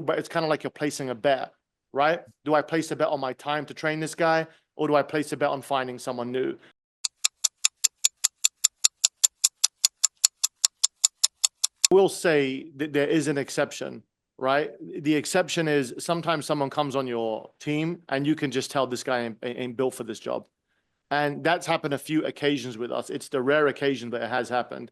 but it's kind of like you're placing a bet, right? Do I place a bet on my time to train this guy, or do I place a bet on finding someone new? I will say that there is an exception, right? The exception is sometimes someone comes on your team and you can just tell this guy ain't built for this job. And that's happened a few occasions with us. It's the rare occasion, but it has happened.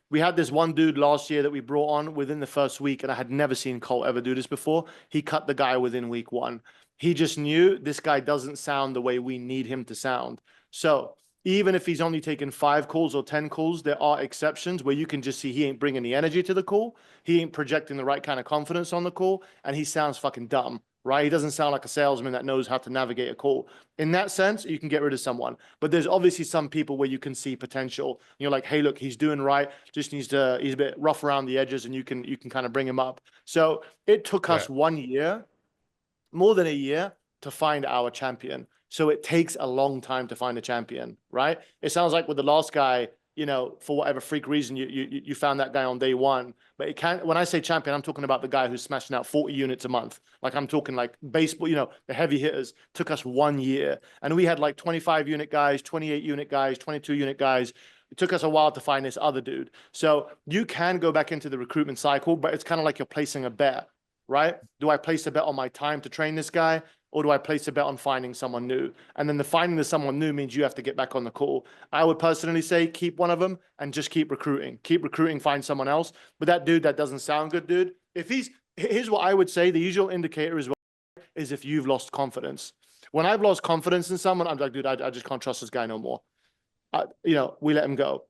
We had this one dude last year that we brought on within the first week, and I had never seen Colt ever do this before. He cut the guy within week one. He just knew this guy doesn't sound the way we need him to sound. So even if he's only taken 5 calls or 10 calls, there are exceptions where you can just see he ain't bringing the energy to the call. He ain't projecting the right kind of confidence on the call, and he sounds fucking dumb, right? He doesn't sound like a salesman that knows how to navigate a call. In that sense, you can get rid of someone. But there's obviously some people where you can see potential. You're like, hey, look, he's doing right. Just needs to, he's a bit rough around the edges, and you can kind of bring him up. So it took us 1 year, more than a year, to find our champion. So it takes a long time to find a champion, right? It sounds like with the last guy, you know, for whatever freak reason, you found that guy on day one. But it can't, when I say champion, I'm talking about the guy who's smashing out 40 units a month. Like I'm talking like baseball, you know, the heavy hitters. Took us 1 year. And we had like 25 unit guys, 28 unit guys, 22 unit guys. It took us a while to find this other dude. So you can go back into the recruitment cycle, but it's kind of like you're placing a bet, right? Do I place a bet on my time to train this guy, or do I place a bet on finding someone new? And then the finding the someone new means you have to get back on the call. I would personally say keep one of them and just keep recruiting. Keep recruiting, find someone else. But that dude that doesn't sound good, dude, if here's what I would say, the usual indicator is if you've lost confidence. When I've lost confidence in someone, I'm like, dude, I just can't trust this guy no more. You know, we let him go.